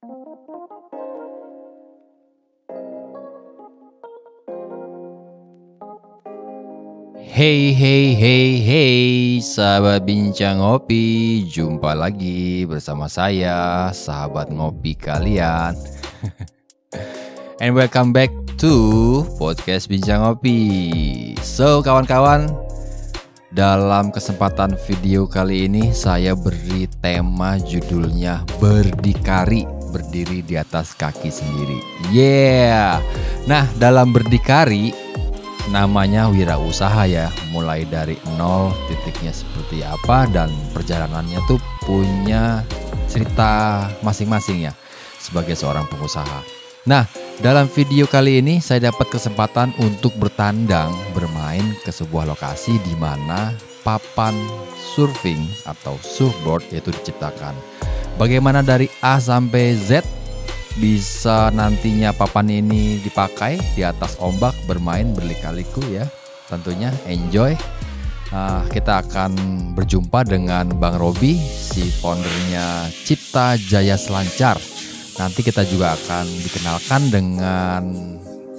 Hey hey hey hey sahabat bincang ngopi, jumpa lagi bersama saya, sahabat ngopi kalian. And welcome back to podcast bincang ngopi. So kawan-kawan, dalam kesempatan video kali ini saya beri tema judulnya berdikari, berdiri di atas kaki sendiri. Yeah. Nah, dalam berdikari namanya wirausaha ya, mulai dari nol, titiknya seperti apa, dan perjalanannya tuh punya cerita masing-masing ya sebagai seorang pengusaha. Nah, dalam video kali ini saya dapat kesempatan untuk bertandang, bermain ke sebuah lokasi di mana papan surfing atau surfboard itu diciptakan. Bagaimana dari A sampai Z bisa nantinya papan ini dipakai di atas ombak, bermain berlika-liku ya. Tentunya enjoy. Kita akan berjumpa dengan Bang Robi, si foundernya Cipta Jaya Selancar. Nanti kita juga akan dikenalkan dengan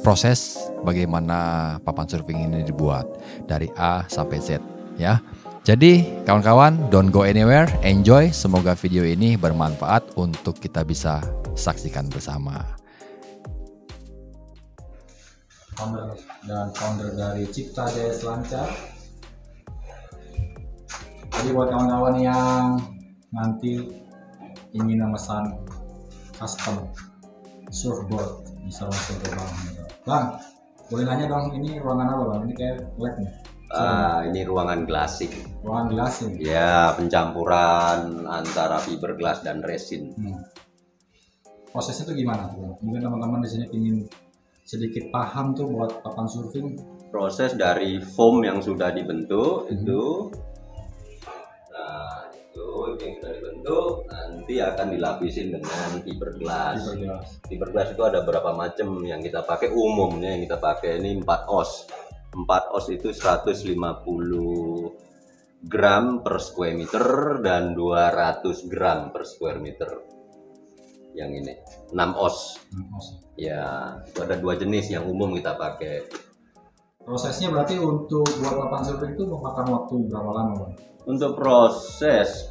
proses bagaimana papan surfing ini dibuat dari A sampai Z ya. Jadi kawan-kawan, don't go anywhere, enjoy. Semoga video ini bermanfaat untuk kita bisa saksikan bersama. Founder dari Cipta Jaya Selancar. Jadi buat kawan-kawan yang nanti ingin memesan custom surfboard, bisa langsung ke Bang, boleh nanya dong, ini ruangan apa Bang? Ini kayak lab nih. Ini ruangan glassing. Ruangan glassing? Ya, pencampuran antara fiberglass dan resin. Prosesnya tuh gimana? Mungkin teman-teman di sini ingin sedikit paham tuh buat papan surfing. Proses dari foam yang sudah dibentuk itu, itu yang sudah dibentuk nanti akan dilapisin dengan fiberglass. Fiberglass itu ada berapa macam yang kita pakai. Umumnya yang kita pakai ini 4 oz. 4 oz itu 150 gram per square meter dan 200 gram per square meter. Yang ini 6 oz. Ya, itu ada 2 jenis yang umum kita pakai. Prosesnya berarti untuk buat papan surfing itu memakan waktu berapa lama Bang? Untuk proses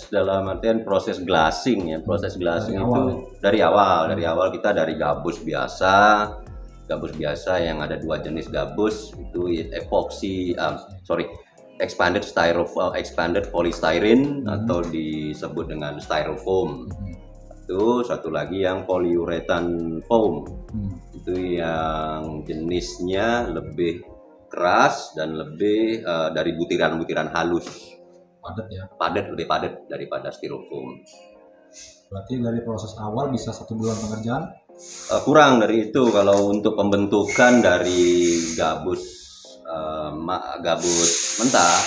dalam artian proses glassing ya, proses glassing itu dari awal kita dari gabus biasa yang ada 2 jenis gabus, itu expanded polystyrene atau disebut dengan styrofoam. Itu satu lagi yang polyurethane foam, itu yang jenisnya lebih keras dan lebih dari butiran-butiran halus, lebih padat daripada styrofoam. Berarti dari proses awal bisa 1 bulan pengerjaan? Kurang dari itu. Kalau untuk pembentukan dari gabus mentah,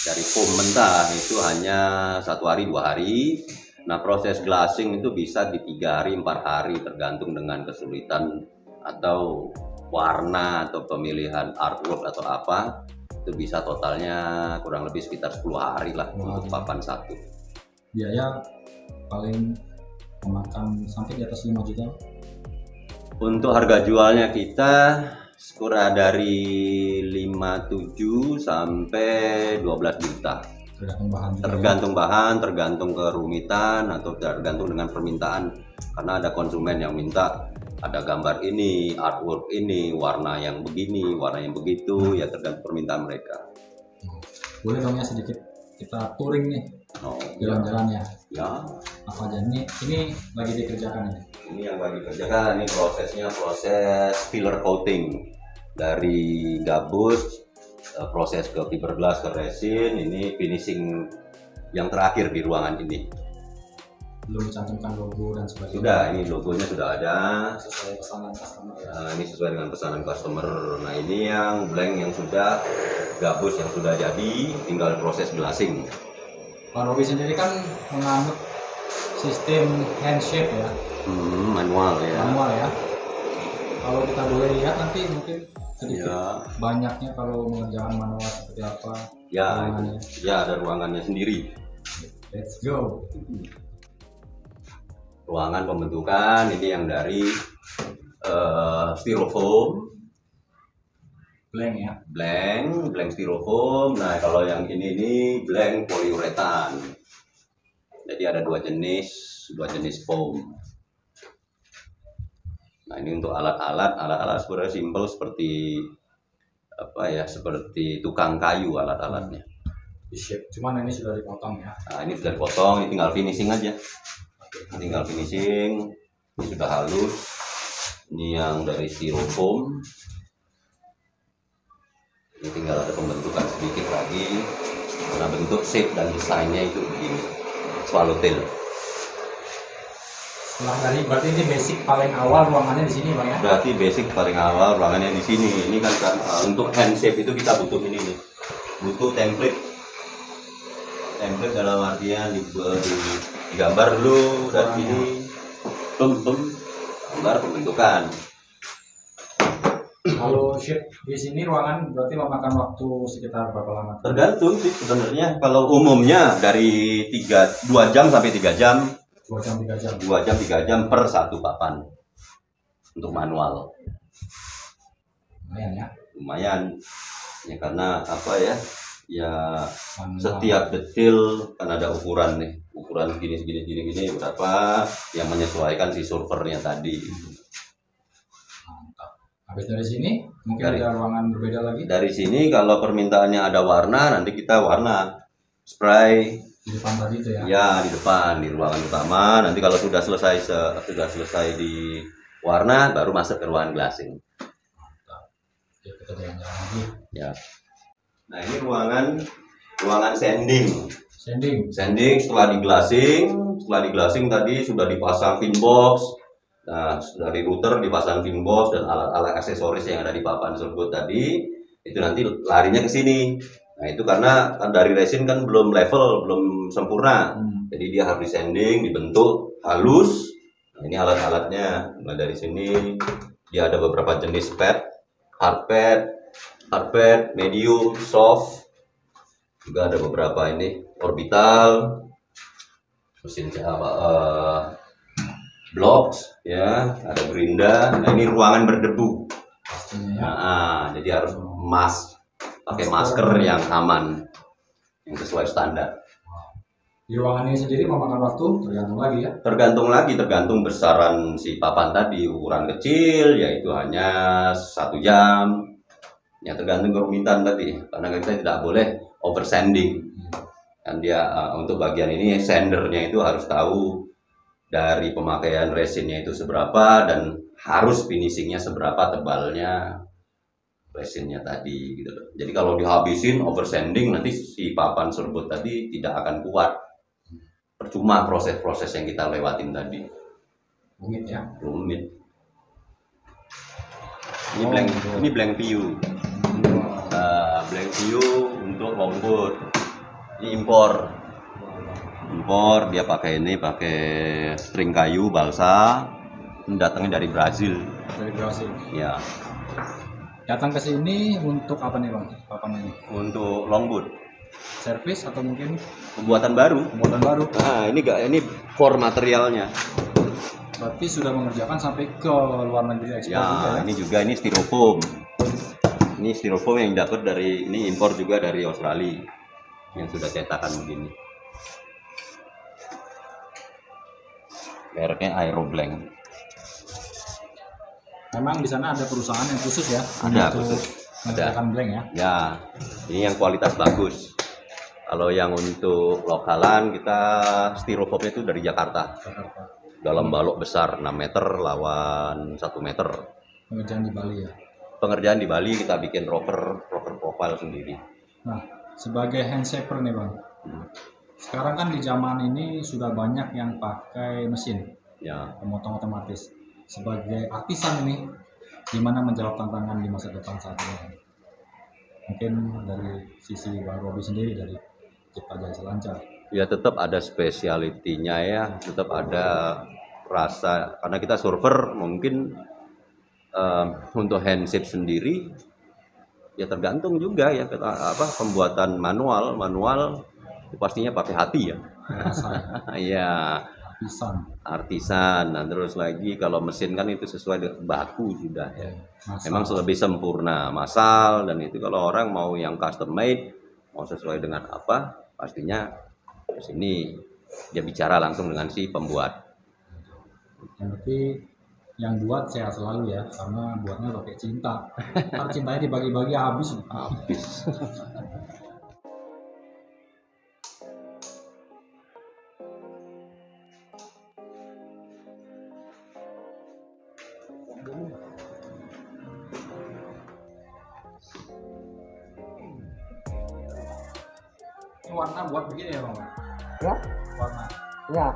dari foam mentah itu hanya 1 hari 2 hari. Nah, proses glassing itu bisa di 3 hari 4 hari tergantung dengan kesulitan atau warna atau pemilihan artwork atau apa. Itu bisa totalnya kurang lebih sekitar 10 hari lah untuk papan satu. Biaya paling memakan sampai di atas 5 juta. Untuk harga jualnya kita kurang dari 57 sampai 12 juta. Tergantung bahan, tergantung kerumitan, atau tergantung dengan permintaan. Karena ada konsumen yang minta ada gambar ini, artwork ini, warna yang begini, warna yang begitu, ya tergantung permintaan mereka. Boleh dong ya sedikit kita touring nih, jalan-jalannya. Ya. Apa aja ini lagi dikerjakan ini? Ini yang lagi dikerjakan, ini prosesnya proses filler coating dari gabus, proses ke fiberglass ke resin. Ini finishing yang terakhir di ruangan ini. Belum mencantumkan logo dan sebagainya? Sudah, ini logonya sudah ada. Sesuai pesanan customer ya? Ini sesuai dengan pesanan customer. Nah, ini yang blank yang sudah, gabus yang sudah jadi, tinggal proses glassing. Pak Robi sendiri kan menganut sistem handshape ya? Manual ya. Manual ya. Kalau kita boleh lihat nanti mungkin sedikit banyaknya kalau mengerjakan manual seperti apa? Ya, ya ada ruangannya sendiri. Let's go. ruangan pembentukan ini yang dari styrofoam, blank styrofoam. Nah kalau yang ini blank poliuretan. Jadi ada dua jenis foam. Nah ini untuk alat sebenarnya simpel seperti apa ya, seperti tukang kayu alat-alatnya. Cuman ini sudah dipotong ya. Nah ini sudah dipotong, ini tinggal finishing aja. Tinggal finishing, ini sudah halus. Ini yang dari styrofoam. Ini tinggal ada pembentukan sedikit lagi. Karena bentuk shape dan desainnya itu begini, swallowtail. Setelah dari berarti ini basic paling awal ruangannya di sini Bang ya. Berarti basic paling awal ruangannya di sini. Ini kan untuk hand shape itu kita butuh ini nih. Butuh template. Template dalam artian digambar dulu dari sini. Gambar pembentukan. Kalau shape di sini ruangan berarti memakan waktu sekitar berapa lama? Tergantung sih sebenarnya. Kalau umumnya dari 2 jam sampai 3 jam. 2 jam 3 jam. 2 jam 3 jam per satu papan untuk manual. Lumayan ya. Lumayan. Ya karena apa ya? Ya Manual. Setiap detail kan ada ukuran nih. Ukuran gini berapa yang menyesuaikan si surfernya tadi. Habis dari sini mungkin ada ruangan berbeda lagi. Dari sini kalau permintaannya ada warna, nanti kita warna spray Di depan tadi itu ya. ya di depan di ruangan utama. Nanti kalau sudah selesai di warna, baru masuk ke ruangan glassing. Ya, kita jalan-jalan lagi. Ya. Nah ini ruangan sanding. Sanding. Setelah di glassing tadi sudah dipasang finbox. Nah, dari router dipasang finbox dan alat-alat aksesoris yang ada di papan tersebut tadi, itu nanti larinya ke sini. Nah, itu karena dari resin kan belum level, belum sempurna. Jadi dia harus di-sanding, dibentuk halus. Nah, ini alat-alatnya. Nah, dari sini dia ada beberapa jenis pad, hard pad, medium, soft. Juga ada beberapa ini orbital, mesin blocks ya, ada gerinda. Nah ini ruangan berdebu Pastinya ya. nah, jadi harus pakai masker yang aman, yang sesuai standar. Di ruangan ini sendiri memakan waktu Tergantung besaran si papan tadi. Ukuran kecil yaitu hanya 1 jam ya, tergantung kerumitan tadi, karena kita tidak boleh oversanding kan. Dia untuk bagian ini sandernya itu harus tahu dari pemakaian resinnya itu seberapa dan harus finishingnya seberapa tebalnya resinnya tadi gitu loh. Jadi kalau dihabisin oversanding, nanti si papan serbut tadi tidak akan kuat. Percuma proses-proses yang kita lewatin tadi. rumit ya. Rumit. Ini blank view. Blank view untuk longboard. Ini impor, dia pakai string kayu balsa, datangnya dari Brazil. Ya. Datang ke sini untuk apa nih Bang? Papan ini? Untuk longboard. Servis atau mungkin Pembuatan baru. Nah, ini core materialnya. Berarti sudah mengerjakan sampai ke luar negeri ekspor Ya, juga ya? ini styrofoam. Ini styrofoam yang dapat ini impor juga dari Australia yang sudah cetakan begini. Mereknya Aeroblank. Memang di sana ada perusahaan yang khusus ya? Ada untuk khusus. mengerjakan blank ya? Ya, ini yang kualitas bagus. Kalau yang untuk lokalan kita styrofoamnya itu dari Jakarta. Dalam balok besar 6 meter lawan 1 meter. Pengerjaan di Bali ya? Pengerjaan di Bali kita bikin rocker profile sendiri. Nah, sebagai hand shaper nih Bang. Sekarang kan di zaman ini sudah banyak yang pakai mesin. Ya. Pemotong otomatis. Sebagai artisan ini, gimana menjawab tantangan di masa depan saat ini? Mungkin dari sisi Bang Robi sendiri, dari Cipta Jaya Selancar. Ya tetap ada spesialitinya ya, tetap ada rasa, karena kita surfer mungkin untuk handship sendiri ya tergantung juga ya, pembuatan manual pastinya pakai hati ya. Rasa ya. Ya artisan. Nah terus lagi kalau mesin kan itu sesuai dengan baku sudah ya. Memang lebih sempurna, massal. Dan itu kalau orang mau yang custom made, mau sesuai dengan apa, pastinya ke sini dia bicara langsung dengan si pembuat. Berarti yang buat sehat selalu ya, karena buatnya pakai cinta. Ntar cintanya dibagi-bagi habis. Ini warna buat begini ya, Bang? Ya? Warna. Ya.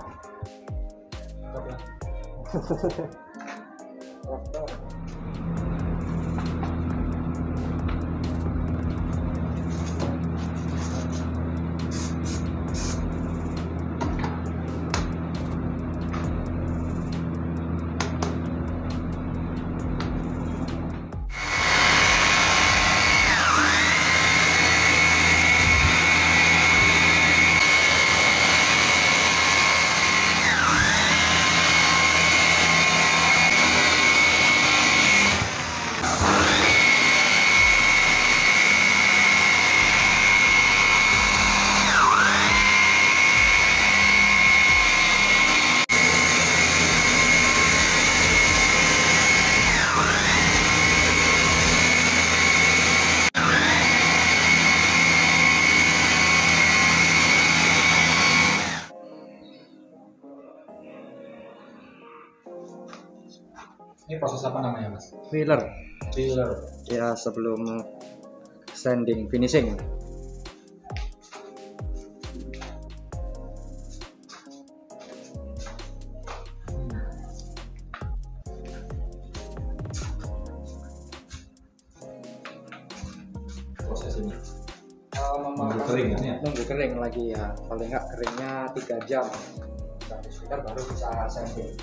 Ini proses apa namanya, Mas? Filler. Filler. Ya, sebelum sanding finishing. Proses ini. Nunggu kering kan ya? Nunggu kering lagi ya. Paling nggak keringnya 3 jam. Sampai sekitar baru bisa sanding.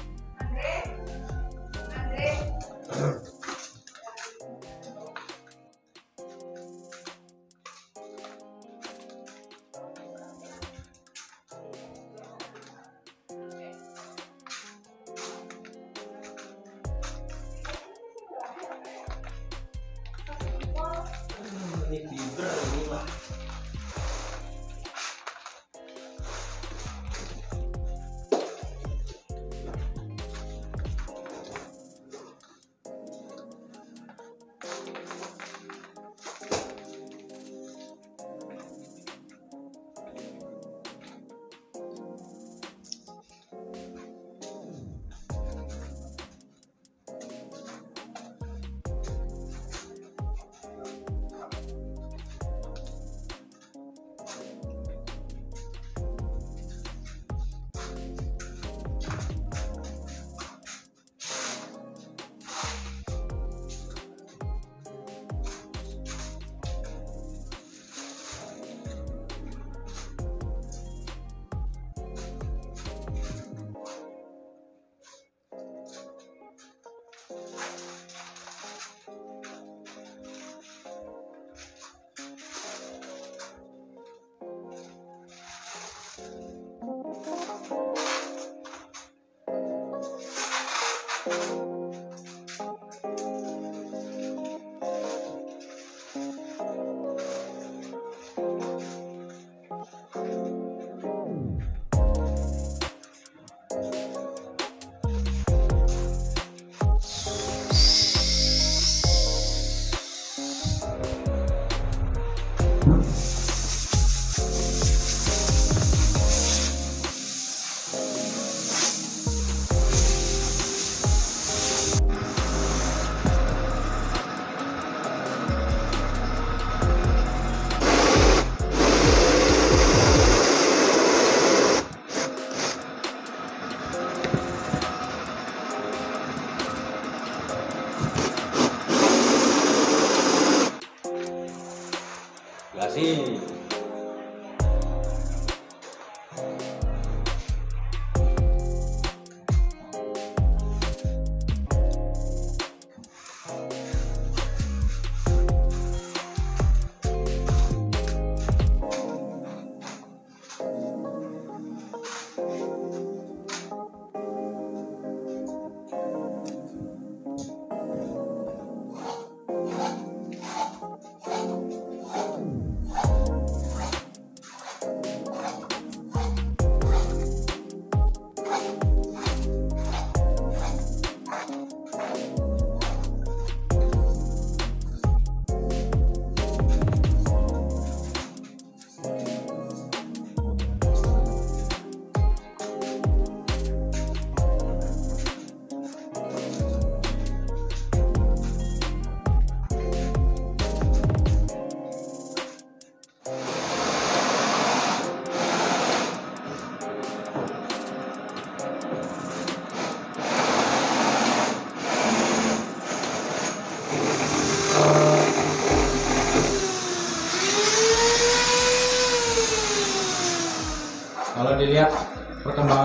Ini fiber ini mah.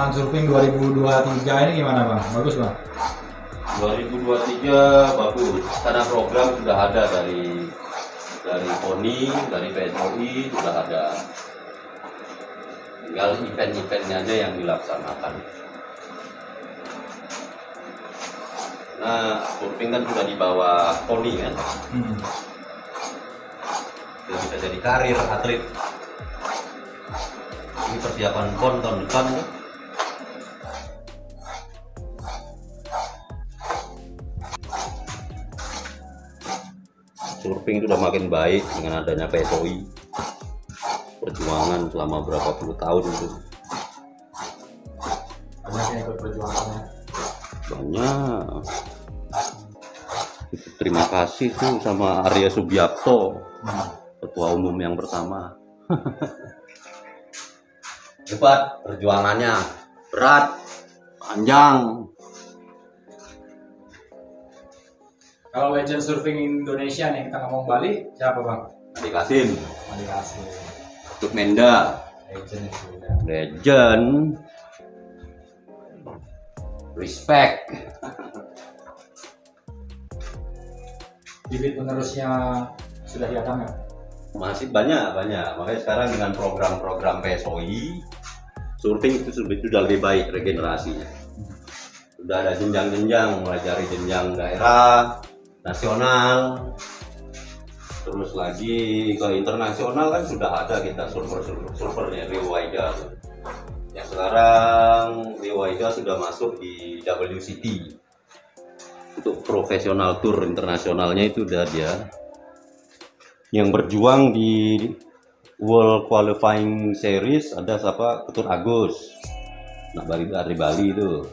pelaksanaan surfing 2023 ini gimana Bang? Bagus Bang? 2023 bagus, karena program sudah ada dari KONI, dari PSOI sudah ada. Tinggal event-eventnya aja yang dilaksanakan. Nah, surfing kan sudah di bawah KONI kan. Sudah bisa jadi karir atlet. Ini persiapan PON tahun depan kan. Surfing sudah makin baik dengan adanya PSOI. Perjuangan selama berapa puluh tahun itu. Banyak yang ikut perjuangannya. Banyak. Terima kasih tuh sama Arya Subiakto, ketua umum yang pertama. Hebat perjuangannya, berat, panjang. Kalau legend surfing Indonesia nih, kita ngomong Bali, siapa Bang? Adi Kasim, Adi Kasim. Tuk Menda, Legend itu ya. legend. Respect. Bibit penerusnya sudah datang ya? Masih banyak. Makanya sekarang dengan program-program PSOI, surfing itu sudah lebih baik regenerasinya. Sudah ada jenjang-jenjang, mulai dari jenjang daerah, nasional, terus lagi ke internasional kan sudah ada kita surfernya Rio Waida. Yang sekarang Rio Waida sudah masuk di WCT. Untuk profesional tour internasionalnya itu udah dia. Yang berjuang di World Qualifying Series ada siapa? Ketut Agus. Nah, dari Bali itu.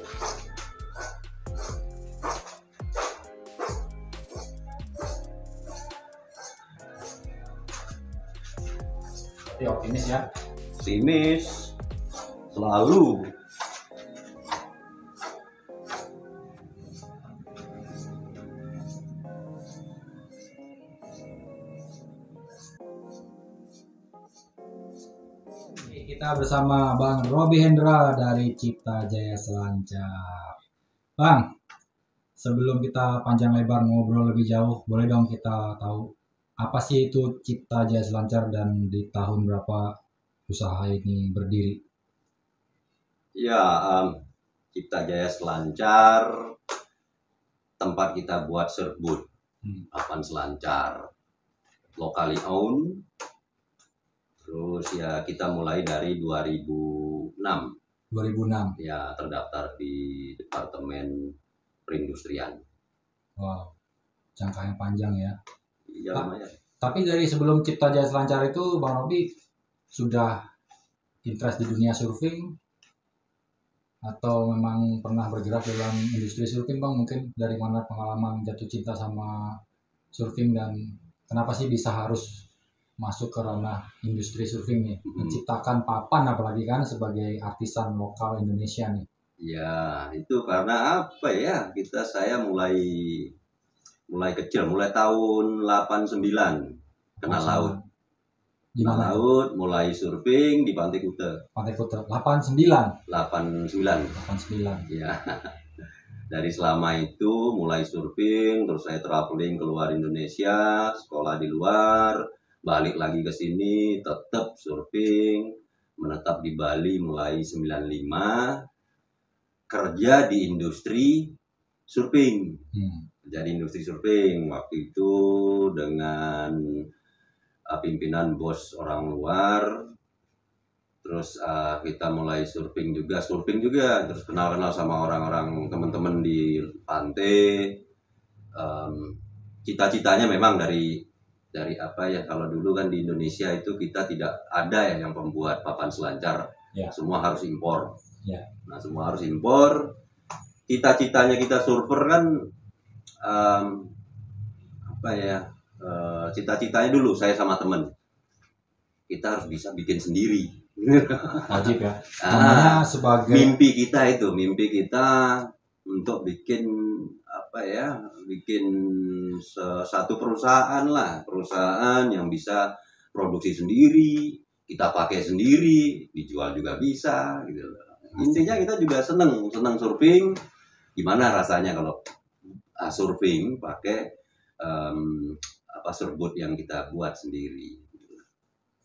Tapi optimis ya. Optimis selalu. Kita bersama Bang Robi Hendra dari Cipta Jaya Selancar. Bang, sebelum kita panjang lebar ngobrol lebih jauh, boleh dong kita tahu apa sih itu Cipta Jaya Selancar dan di tahun berapa usaha ini berdiri? Ya, Cipta Jaya Selancar tempat kita buat surfboard, papan selancar, locally owned. Terus ya kita mulai dari 2006. 2006. Ya, terdaftar di Departemen Perindustrian. Wow, jangka yang panjang ya. Iya, lumayan. Tapi dari sebelum Cipta Jaya Selancar itu Bang Robi sudah interest di dunia surfing atau memang pernah bergerak dalam industri surfing Bang? Mungkin dari mana pengalaman jatuh cinta sama surfing dan kenapa sih bisa harus masuk ke ranah industri surfing nih, menciptakan papan apalagi kan sebagai artisan lokal Indonesia nih. Ya, itu karena apa ya? Saya mulai kecil, mulai tahun 89 kenal laut. Di mana? Laut, mulai surfing di Pantai Kuta. Pantai Kuta. 89. 89. Ya. Dari selama itu mulai surfing, terus saya traveling keluar Indonesia, sekolah di luar, balik lagi ke sini, tetap surfing, menetap di Bali mulai 95, kerja di industri surfing. Jadi industri surfing waktu itu dengan pimpinan bos orang luar. Terus kita mulai surfing juga, terus kenal-kenal sama orang-orang teman-teman di pantai. Cita-citanya memang dari apa ya, kalau dulu kan di Indonesia itu kita tidak ada ya yang pembuat papan selancar, semua harus impor. Nah, semua harus impor. Cita-citanya kita surfer kan apa ya, cita-citanya dulu saya sama temen kita harus bisa bikin sendiri. Wajib ya. Namanya sebagai mimpi kita untuk bikin apa ya, bikin satu perusahaan yang bisa produksi sendiri, kita pakai sendiri, dijual juga bisa gitu. intinya kita juga seneng surfing. Gimana rasanya kalau surfing pakai surfboard yang kita buat sendiri.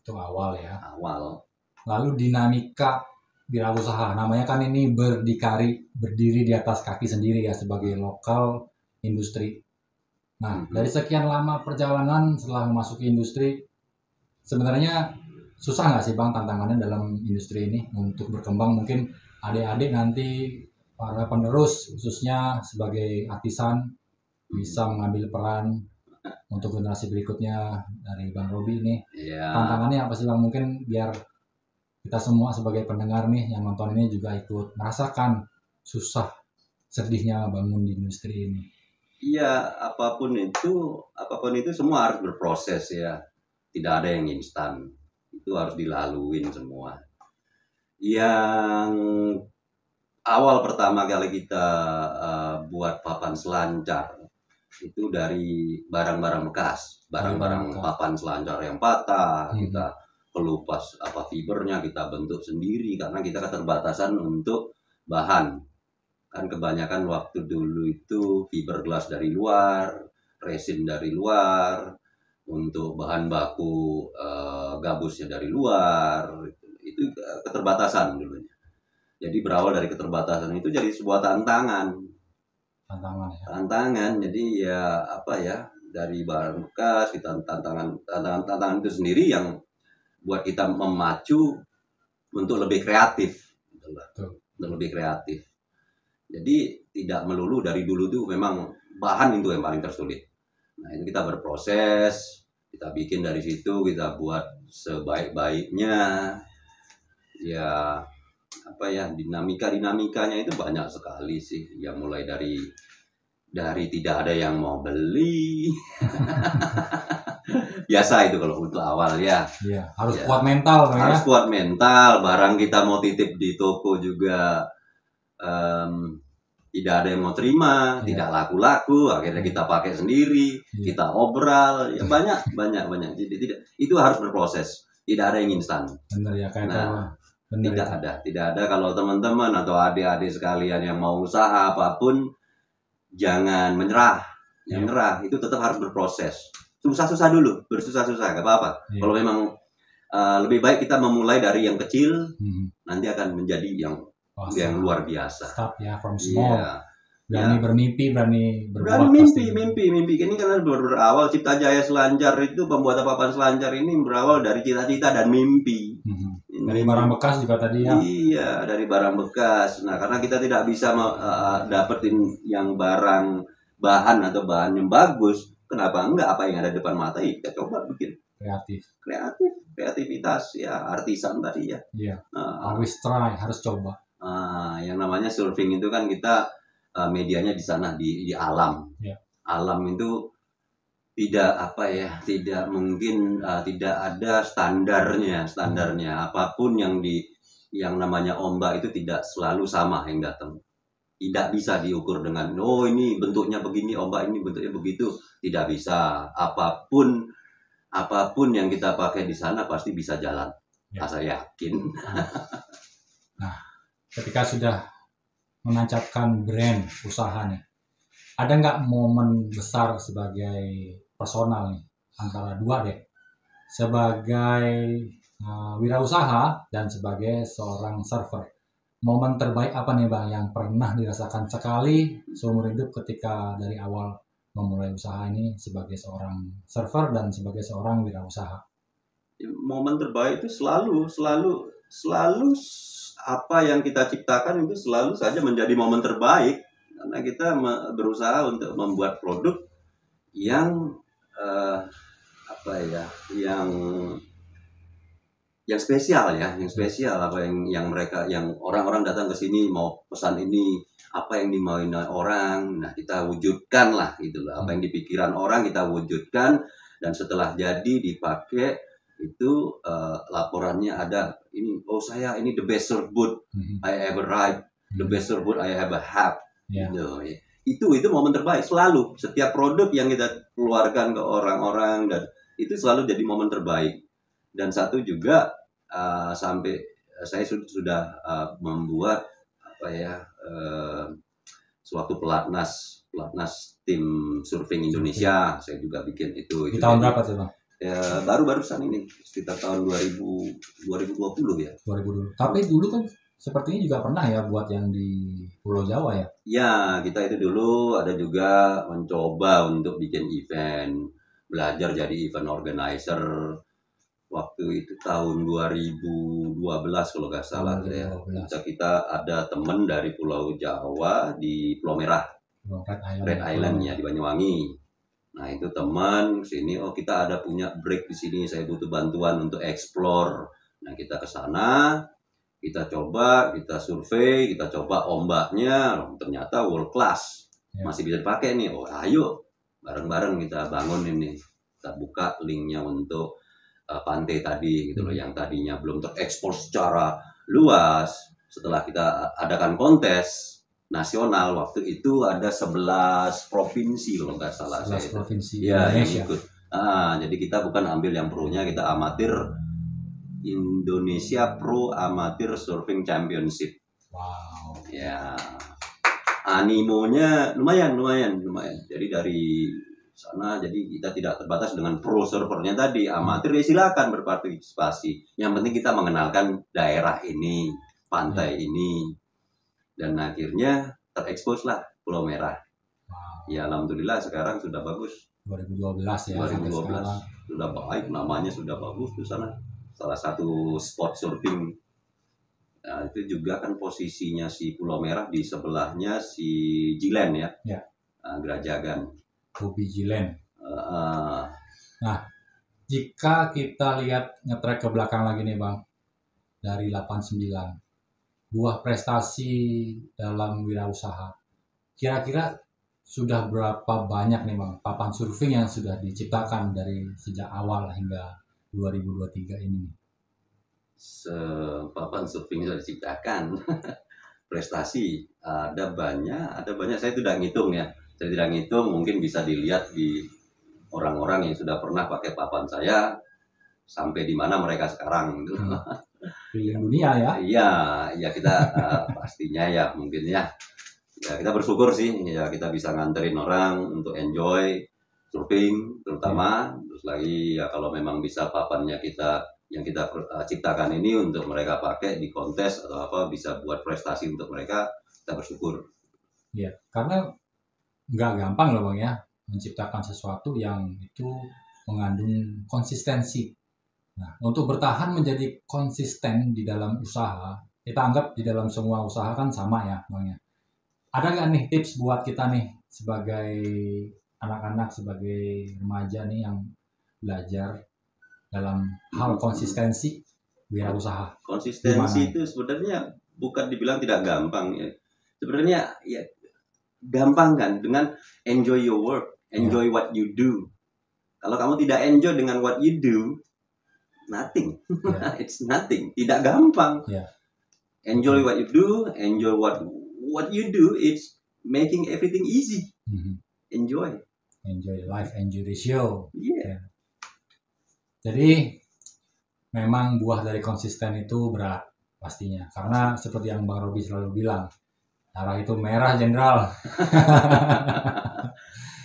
Itu awal ya. Awal. Lalu dinamika wirausaha, namanya kan ini berdiri di atas kaki sendiri ya sebagai lokal industri. Nah, dari sekian lama perjalanan setelah memasuki industri, sebenarnya susah nggak sih Bang tantangannya dalam industri ini untuk berkembang? Mungkin adik-adik nanti para penerus khususnya sebagai artisan bisa mengambil peran untuk generasi berikutnya dari Bang Robi ini. Yeah. Tantangannya apa sih Bang? Mungkin biar kita semua sebagai pendengar nih yang nonton ini juga ikut merasakan susah sedihnya bangun di industri ini. Iya, apapun itu semua harus berproses ya. Tidak ada yang instan. Itu harus dilaluin semua. Yang awal pertama kali kita buat papan selancar itu dari barang-barang bekas, barang-barang papan selancar yang patah, kita kelupas fibernya, kita bentuk sendiri karena kita keterbatasan untuk bahan. Kan kebanyakan waktu dulu itu fiberglass dari luar, resin dari luar, untuk bahan baku gabusnya dari luar, itu keterbatasan dulunya. Jadi berawal dari keterbatasan itu jadi sebuah tantangan ya. Jadi dari barang bekas kita tantangan itu sendiri yang buat kita memacu untuk lebih kreatif, untuk lebih kreatif. Jadi tidak melulu dari dulu tuh memang bahan itu yang paling tersulit. Nah ini kita berproses, kita bikin dari situ, kita buat sebaik-baiknya. Ya dinamikanya itu banyak sekali sih. Ya mulai dari tidak ada yang mau beli. Biasa itu kalau untuk awal ya. Iya, harus kuat mental kan ya. Harus kuat mental, barang kita mau titip di toko juga tidak ada yang mau terima, tidak laku-laku, akhirnya kita pakai sendiri, kita obral, ya banyak. Jadi itu harus berproses, tidak ada yang instan. Benar ya, kayak tidak ada kalau teman-teman atau adik-adik sekalian yang mau usaha apapun, jangan menyerah. Itu tetap harus berproses. Susah-susah dulu, bersusah-susah, gak apa-apa. Kalau memang lebih baik kita memulai dari yang kecil, nanti akan menjadi yang luar biasa. Start ya, from small. Berani bermimpi, berani berbuat. Mimpi. Ini kan berawal Cipta Jaya Selancar itu, pembuatan papan selancar ini berawal dari cita-cita dan mimpi. Dari barang bekas juga tadi ya. Iya, dari barang bekas. Nah, karena kita tidak bisa dapetin yang bahan atau bahan yang bagus, kenapa enggak? Apa yang ada depan mata, kita coba bikin. Kreativitas ya, artisan tadi ya. Iya. Always try, harus coba. Yang namanya surfing itu kan kita medianya di sana di alam. Alam itu tidak mungkin tidak ada standarnya. Apapun yang namanya ombak itu tidak selalu sama yang datang. Tidak bisa diukur dengan ini bentuknya begini, ombak ini bentuknya begitu. Tidak bisa. Apapun yang kita pakai di sana pasti bisa jalan. Saya yakin. Nah, ketika sudah menancapkan brand usaha nih, ada nggak momen besar sebagai personal nih antara dua deh, sebagai wirausaha dan sebagai seorang surfer? Momen terbaik apa nih Bang yang pernah dirasakan sekali seumur hidup ketika dari awal memulai usaha ini sebagai seorang surfer dan sebagai seorang wirausaha? Momen terbaik itu selalu apa yang kita ciptakan itu selalu saja menjadi momen terbaik karena kita berusaha untuk membuat produk yang yang spesial ya, apa yang orang-orang datang ke sini mau pesan ini, apa yang dimauin orang, nah kita wujudkan lah gitu loh, apa yang dipikiran orang kita wujudkan, dan setelah jadi dipakai itu laporannya ada ini, saya ini the best surfboard I ever ride, the best surfboard I ever have. Gitu. Itu momen terbaik selalu, setiap produk yang kita keluarkan ke orang-orang, dan itu selalu jadi momen terbaik. Dan satu juga sampai saya sudah membuat apa ya suatu pelatnas tim surfing Indonesia. Saya juga bikin itu. Di tahun berapa tuh Bang? Ya baru-barusan ini sekitar tahun 2020 ya. 2020. Tapi dulu kan sepertinya juga pernah ya buat yang di Pulau Jawa ya? Ya, kita itu dulu ada juga mencoba untuk bikin event, belajar jadi event organizer. Waktu itu tahun 2012 kalau nggak salah ya. Kita ada teman dari Pulau Jawa di Pulau Merah, Red Island ya di Banyuwangi. Nah itu teman sini, oh kita ada punya break di sini, saya butuh bantuan untuk explore. Nah kita ke sana, kita coba, kita survei, kita coba ombaknya, ternyata world class, masih bisa dipakai nih. Oh ayo bareng-bareng kita bangun ini, kita buka linknya untuk pantai tadi gitu loh, yang tadinya belum terekspor secara luas. Setelah kita adakan kontes nasional, waktu itu ada 11 provinsi kalau nggak salah 11 provinsi ya yang Indonesia. ikut. Jadi kita bukan ambil yang pro-nya, kita amatir Indonesia Pro Amatir Surfing Championship. Wow. Ya, animonya lumayan. Jadi dari sana, jadi kita tidak terbatas dengan pro surfernya tadi, amatir ya silakan berpartisipasi. Yang penting kita mengenalkan daerah ini, pantai ini, dan akhirnya terekspos lah Pulau Merah. Wow. Ya alhamdulillah sekarang sudah bagus. 2012 ya. 2012 sudah baik, namanya sudah bagus di sana. Salah satu spot surfing. Nah, itu juga kan posisinya si Pulau Merah, di sebelahnya si Jilen ya. Ya. Gerajagan. Hobi Jilen. Nah, jika kita lihat nge-track ke belakang lagi nih Bang, dari 89, buah prestasi dalam wirausaha, kira-kira sudah berapa banyak nih Bang papan surfing yang sudah diciptakan dari sejak awal hingga 2023 ini? Papan surfing sudah diciptakan. Prestasi ada banyak. Saya tidak ngitung ya. Saya tidak ngitung, mungkin bisa dilihat di orang-orang yang sudah pernah pakai papan saya sampai di mana mereka sekarang. Keliling dunia ya? Iya kita pastinya ya mungkin ya. Ya kita bersyukur sih ya kita bisa nganterin orang untuk enjoy surfing terutama. Terus lagi ya kalau memang bisa papannya yang kita ciptakan ini untuk mereka pakai di kontes atau apa, bisa buat prestasi untuk mereka, kita bersyukur. Iya, karena nggak gampang loh Bang ya menciptakan sesuatu yang itu mengandung konsistensi. Nah, untuk bertahan menjadi konsisten di dalam usaha, kita anggap di dalam semua usaha kan sama ya Bang ya. Ada nggak nih tips buat kita nih sebagai anak-anak, sebagai remaja nih yang belajar dalam hal konsistensi wirausaha? Konsistensi itu sebenarnya bukan dibilang tidak gampang ya. Sebenarnya ya gampang kan dengan enjoy your work, enjoy what you do. Kalau kamu tidak enjoy dengan what you do, nothing. It's nothing. Tidak gampang. Enjoy what you do, enjoy what you do. It's making everything easy. Enjoy life, enjoy the show. Yeah. Jadi memang buah dari konsisten itu berat pastinya, karena seperti yang Bang Robi selalu bilang, darah itu merah jenderal.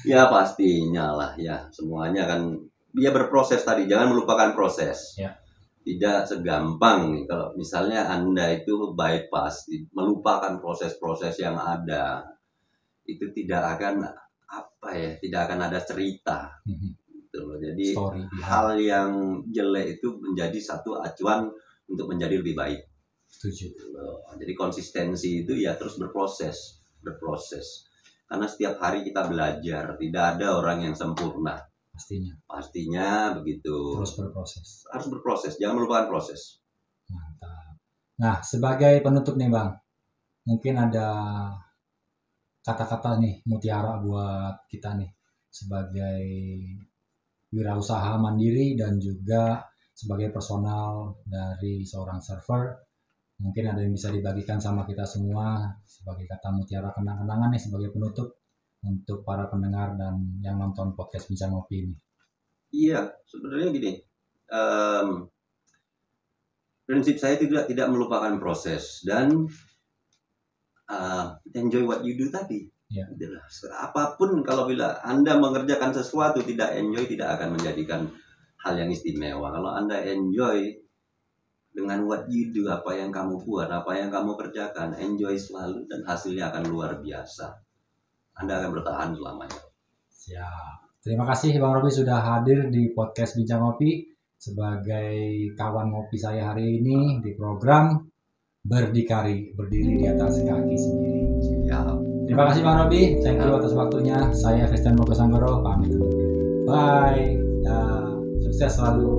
Ya pastinya lah ya, semuanya kan dia berproses tadi, jangan melupakan proses. Tidak segampang nih kalau misalnya Anda itu bypass, melupakan proses-proses yang ada, itu tidak akan tidak akan ada cerita. Jadi hal yang jelek itu menjadi satu acuan untuk menjadi lebih baik. Setuju. Jadi konsistensi itu ya terus berproses. Karena setiap hari kita belajar, tidak ada orang yang sempurna. Pastinya begitu. Harus berproses, jangan melupakan proses. Mantap. Nah, sebagai penutup nih Bang, mungkin ada kata-kata nih mutiara buat kita nih sebagai wirausaha mandiri dan juga sebagai personal dari seorang surfer. Mungkin ada yang bisa dibagikan sama kita semua sebagai kata mutiara kenang-kenangan nih sebagai penutup untuk para pendengar dan yang nonton podcast Bincang Ngopi ini. Iya, sebenarnya gini, prinsip saya tidak melupakan proses dan enjoy what you do tadi. Ya. Apapun, kalau bila Anda mengerjakan sesuatu tidak enjoy, tidak akan menjadikan hal yang istimewa. Kalau Anda enjoy dengan what you do, apa yang kamu buat, apa yang kamu kerjakan, enjoy selalu dan hasilnya akan luar biasa. Anda akan bertahan selamanya. Siap. Terima kasih Bang Robi sudah hadir di podcast Bincang Ngopi sebagai kawan ngopi saya hari ini di program Berdikari, berdiri di atas kaki sendiri. Siap. Terima kasih Bang Robi, thank you atas waktunya. Saya Christian Mokosanggoro, pamit undur diri. Bye, sukses selalu.